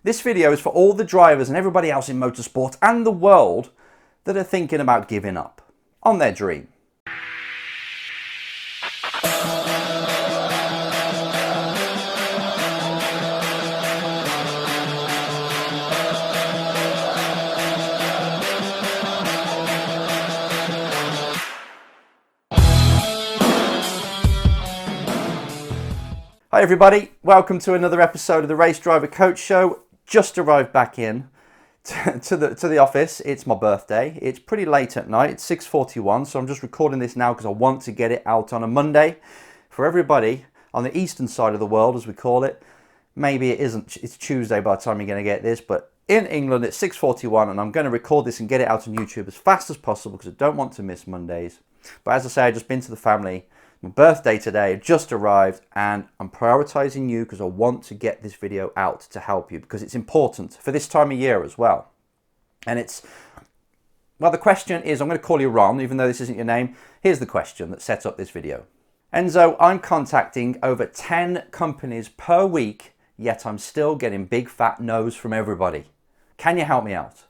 This video is for all the drivers and everybody else in motorsport and the world that are thinking about giving up on their dream. Hi everybody, welcome to another episode of the Race Driver Coach Show. Just arrived back in to the office. It's my birthday. It's pretty late at night. It's 6:41, so I'm just recording this now because I want to get it out on a Monday for everybody on the eastern side of the world, as we call it. Maybe it isn't. It's Tuesday by the time you're going to get this, but in England it's 6:41, and I'm going to record this and get it out on YouTube as fast as possible because I don't want to miss Mondays. But as I say, I've just been to the family. My birthday today just arrived, and I'm prioritizing you because I want to get this video out to help you because it's important for this time of year as well. And well, the question is, I'm going to call you Ron, even though this isn't your name. Here's the question that sets up this video. Enzo, I'm contacting over 10 companies per week, yet I'm still getting big fat no's from everybody. Can you help me out?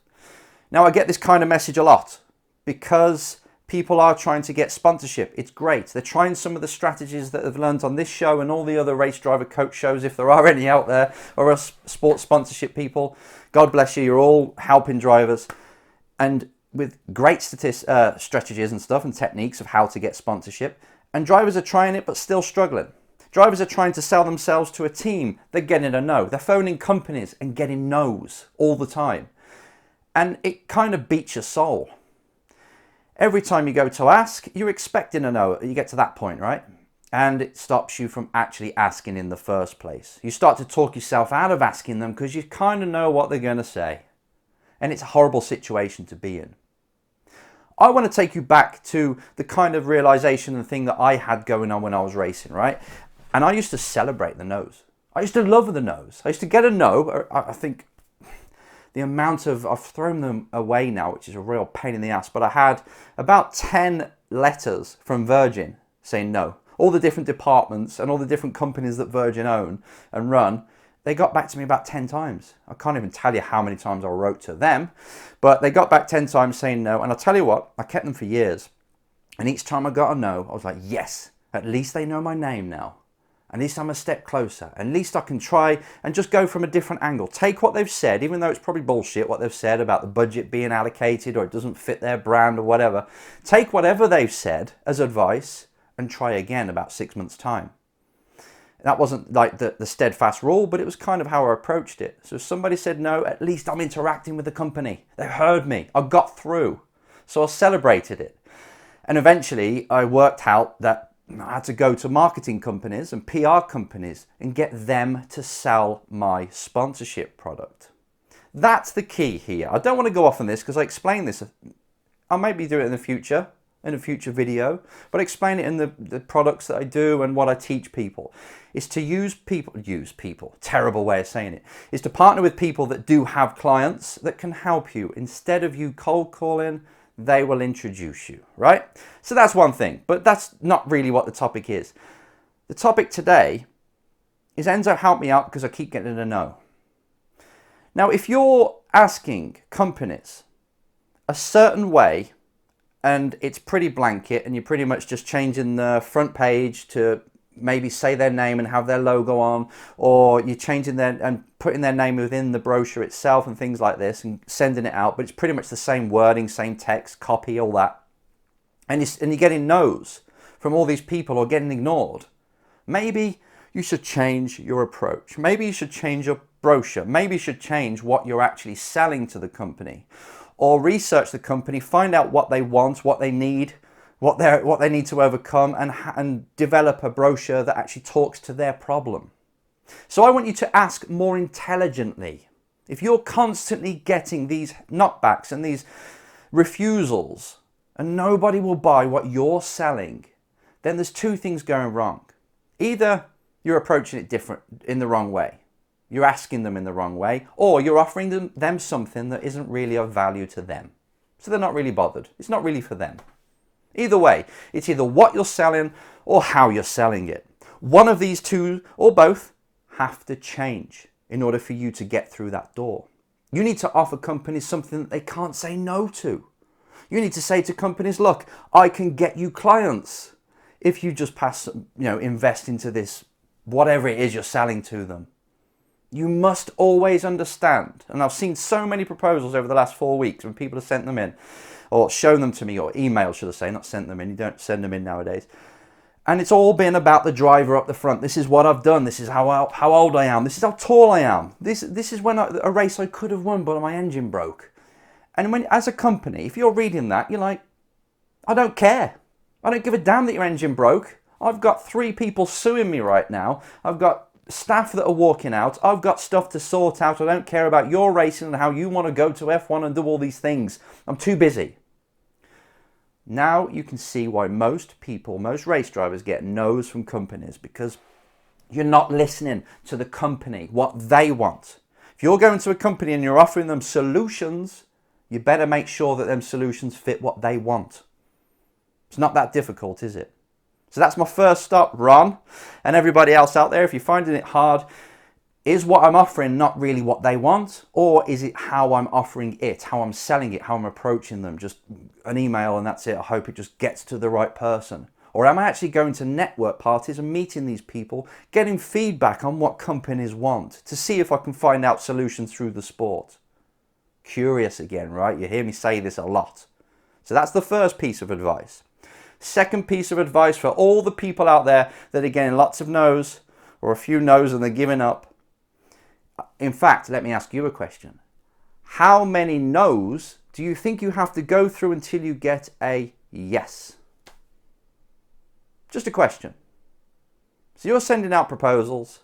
Now, I get this kind of message a lot because people are trying to get sponsorship. It's great. They're trying some of the strategies that they've learned on this show and all the other Race Driver Coach shows, if there are any out there, or us sports sponsorship people. God bless you. You're all helping drivers, and with great strategies and stuff and techniques of how to get sponsorship. And drivers are trying it, but still struggling. Drivers are trying to sell themselves to a team. They're getting a no. They're phoning companies and getting no's all the time. And it kind of beats your soul. Every time you go to ask, you're expecting a no. You get to that point, right? And it stops you from actually asking in the first place. You start to talk yourself out of asking them because you kind of know what they're going to say. And it's a horrible situation to be in. I want to take you back to the kind of realization and thing that I had going on when I was racing, right? And I used to celebrate the no's. I used to love the no's. I used to get a no. I think the amount of, I've thrown them away now, which is a real pain in the ass, but I had about 10 letters from Virgin saying no. All the different departments and all the different companies that Virgin own and run, they got back to me about 10 times. I can't even tell you how many times I wrote to them, but they got back 10 times saying no. And I'll tell you what, I kept them for years. And each time I got a no, I was like, yes, at least they know my name now. At least I'm a step closer. At least I can try and just go from a different angle. Take what they've said, even though it's probably bullshit what they've said about the budget being allocated or it doesn't fit their brand or whatever. Take whatever they've said as advice and try again about 6 months' time. That wasn't like the steadfast rule, but it was kind of how I approached it. So if somebody said no, at least I'm interacting with the company. They heard me. I got through. So I celebrated it. And eventually I worked out that I had to go to marketing companies and PR companies and get them to sell my sponsorship product. That's the key here. I don't want to go off on this because I explain this. I might be doing it in a future video, but I explain it in the products that I do and what I teach people. Is to use people, terrible way of saying it, is to partner with people that do have clients that can help you. Instead of you cold calling, they will introduce you, right? So that's one thing, but that's not really what the topic is. The topic today is, Enzo, help me out because I keep getting a no. Now, if you're asking companies a certain way and it's pretty blanket and you're pretty much just changing the front page to maybe say their name and have their logo on, or you're changing and putting their name within the brochure itself and things like this and sending it out, but it's pretty much the same wording, same text, copy, all that. And you're getting no's from all these people or getting ignored. Maybe you should change your approach. Maybe you should change your brochure. Maybe you should change what you're actually selling to the company, or research the company, find out what they want, what they need, what they need to overcome, and develop a brochure that actually talks to their problem. So I want you to ask more intelligently. If you're constantly getting these knockbacks and these refusals and nobody will buy what you're selling, then there's two things going wrong. Either you're approaching it different in the wrong way, you're asking them in the wrong way, or you're offering them something that isn't really of value to them. So they're not really bothered. It's not really for them. Either way, it's either what you're selling or how you're selling it. One of these two, or both, have to change. in order for you to get through that door. You need to offer companies something that they can't say no to. You need to say to companies, look, I can get you clients if you just invest into this, whatever it is you're selling to them. You must always understand, and I've seen so many proposals over the last 4 weeks when people have sent them in, or shown them to me, or emailed, should I say, not sent them in, you don't send them in nowadays. And it's all been about the driver up the front. This is what I've done, this is how old I am, this is how tall I am. This is when a race I could have won, but my engine broke. And when, as a company, if you're reading that, you're like, I don't care. I don't give a damn that your engine broke. I've got 3 people suing me right now. I've got staff that are walking out. I've got stuff to sort out. I don't care about your racing and how you want to go to F1 and do all these things. I'm too busy. Now you can see why most people, most race drivers get no's from companies, because you're not listening to the company, what they want. If you're going to a company and you're offering them solutions, you better make sure that them solutions fit what they want. It's not that difficult, is it? So that's my first stop, Ron. And everybody else out there, if you're finding it hard, is what I'm offering not really what they want? Or is it how I'm offering it, how I'm selling it, how I'm approaching them? Just an email and that's it. I hope it just gets to the right person. Or am I actually going to network parties and meeting these people, getting feedback on what companies want to see if I can find out solutions through the sport? Curious again, right? You hear me say this a lot. So that's the first piece of advice. Second piece of advice for all the people out there that are getting lots of no's or a few no's and they're giving up. In fact, let me ask you a question. How many no's do you think you have to go through until you get a yes? Just a question. So you're sending out proposals.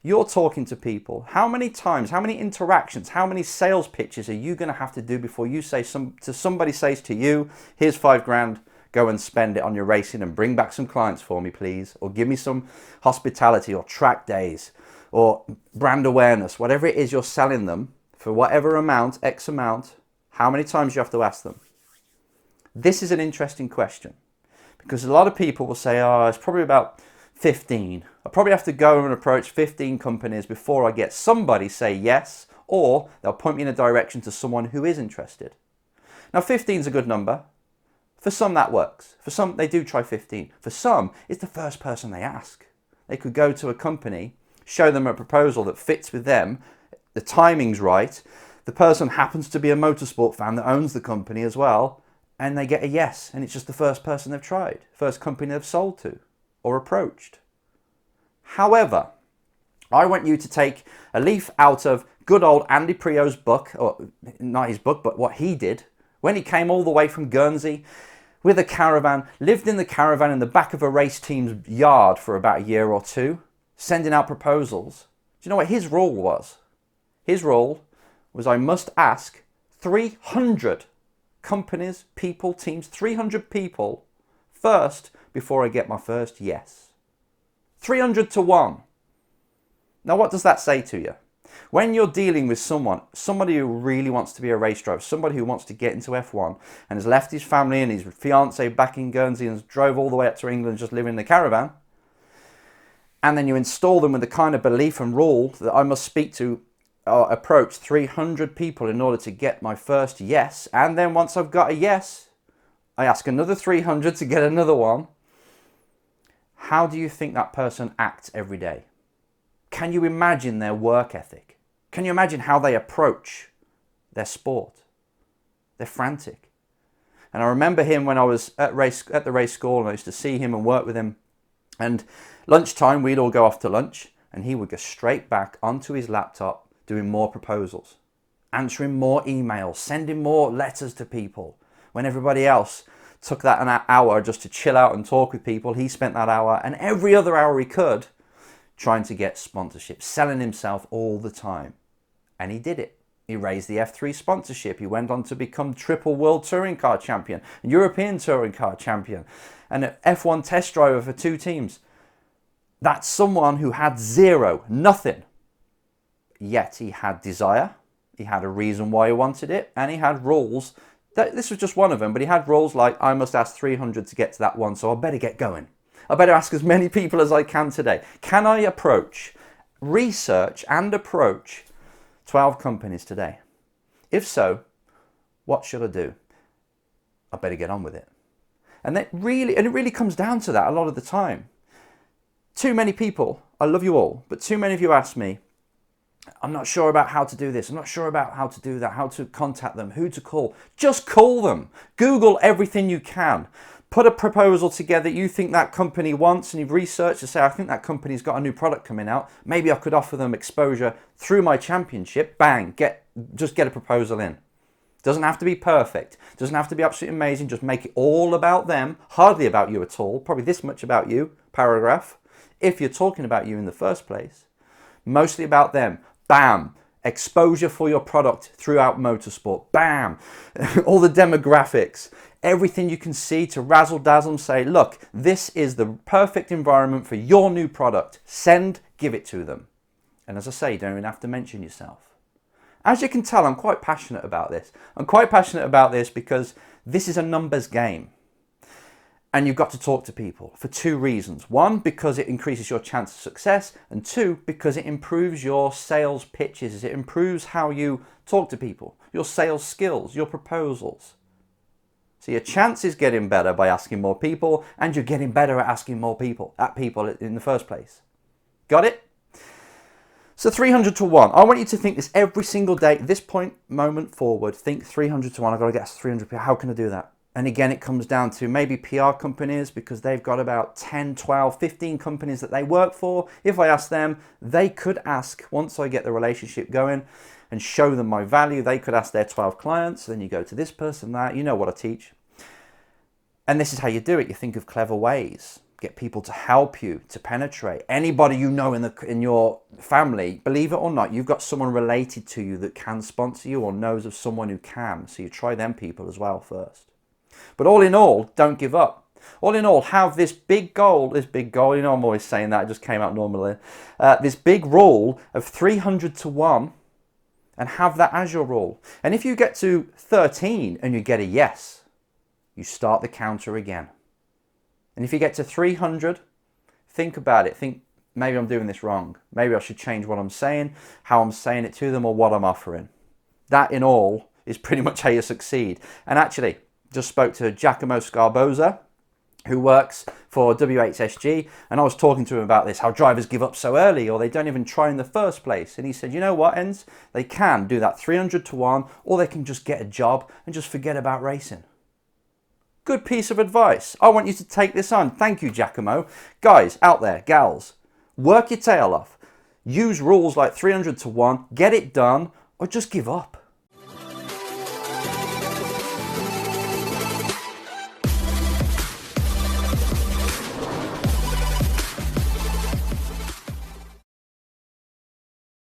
You're talking to people. How many times, how many interactions, how many sales pitches are you going to have to do before you say somebody says to you, here's $5,000, go and spend it on your racing and bring back some clients for me, please. Or give me some hospitality or track days or brand awareness, whatever it is you're selling them for whatever amount, X amount, how many times you have to ask them? This is an interesting question because a lot of people will say, oh, it's probably about 15. I probably have to go and approach 15 companies before I get somebody say yes, or they'll point me in a direction to someone who is interested. Now 15 is a good number. For some that works. For some they do try 15. For some it's the first person they ask. They could go to a company, show them a proposal that fits with them, the timing's right, the person happens to be a motorsport fan that owns the company as well, and they get a yes, and it's just the first person they've tried, first company they've sold to or approached. However, I want you to take a leaf out of good old Andy Prio's book, or not his book, but what he did when he came all the way from Guernsey with a caravan, lived in the caravan in the back of a race team's yard for about a year or two, sending out proposals. Do you know what his rule was? His rule was I must ask 300 companies, people, teams, 300 people first before I get my first yes. 300 to 1. Now what does that say to you? When you're dealing with somebody who really wants to be a race driver, somebody who wants to get into F1 and has left his family and his fiance back in Guernsey and drove all the way up to England just living in the caravan, and then you install them with the kind of belief and rule that I must speak to or approach 300 people in order to get my first yes, and then once I've got a yes, I ask another 300 to get another one. How do you think that person acts every day? Can you imagine their work ethic? Can you imagine how they approach their sport? They're frantic. And I remember him when I was at the race school, and I used to see him and work with him. And lunchtime, we'd all go off to lunch, and he would go straight back onto his laptop doing more proposals, answering more emails, sending more letters to people. When everybody else took that an hour just to chill out and talk with people, he spent that hour and every other hour he could trying to get sponsorship, selling himself all the time. And he did it. He raised the F3 sponsorship. He went on to become triple world touring car champion, European touring car champion, and an F1 test driver for 2 teams. That's someone who had zero, nothing. Yet he had desire, he had a reason why he wanted it, and he had rules. This was just one of them, but he had rules like, I must ask 300 to get to that one, so I better get going. I better ask as many people as I can today. Can I approach research and approach 12 companies today? If so, what should I do? I better get on with it. And it really comes down to that a lot of the time. Too many people, I love you all, but too many of you ask me, I'm not sure about how to do this. I'm not sure about how to do that, how to contact them, who to call. Just call them. Google everything you can. Put a proposal together you think that company wants, and you've researched to say, I think that company's got a new product coming out. Maybe I could offer them exposure through my championship. Bang, just get a proposal in. Doesn't have to be perfect. Doesn't have to be absolutely amazing. Just make it all about them. Hardly about you at all. Probably this much about you, paragraph. If you're talking about you in the first place. Mostly about them. Bam. Exposure for your product throughout motorsport. Bam. All the demographics. Everything you can see to razzle dazzle and say, look, this is the perfect environment for your new product. Send, give it to them. And as I say, you don't even have to mention yourself. As you can tell, I'm quite passionate about this. I'm quite passionate about this because this is a numbers game. And you've got to talk to people for two reasons. One, because it increases your chance of success. And two, because it improves your sales pitches. It improves how you talk to people, your sales skills, your proposals. So your chance is getting better by asking more people, and you're getting better at asking more people, in the first place. Got it? So 300 to 1. I want you to think this every single day. At this moment forward, think 300 to 1. I've got to get 300 people. How can I do that? And again, it comes down to maybe PR companies, because they've got about 10, 12, 15 companies that they work for. If I ask them, they could ask, once I get the relationship going and show them my value, they could ask their 12 clients. Then you go to this person, that. You know what I teach. And this is how you do it. You think of clever ways. Get people to help you, to penetrate. Anybody you know in your family, believe it or not, you've got someone related to you that can sponsor you or knows of someone who can. So you try them people as well first. But all in all, don't give up. All in all, have this big goal, you know I'm always saying that, it just came out normally. This big rule of 300 to 1, and have that as your rule. And if you get to 13 and you get a yes, you start the counter again. And if you get to 300, think about it. Think, maybe I'm doing this wrong. Maybe I should change what I'm saying, how I'm saying it to them, or what I'm offering. That in all is pretty much how you succeed. And actually, just spoke to Giacomo Scarboza, who works for WHSG, and I was talking to him about this, how drivers give up so early, or they don't even try in the first place. And he said, you know what, Enz? They can do that 300 to 1, or they can just get a job and just forget about racing. Good piece of advice. I want you to take this on. Thank you, Giacomo. Guys out there, gals, work your tail off. Use rules like 300 to 1, get it done, or just give up.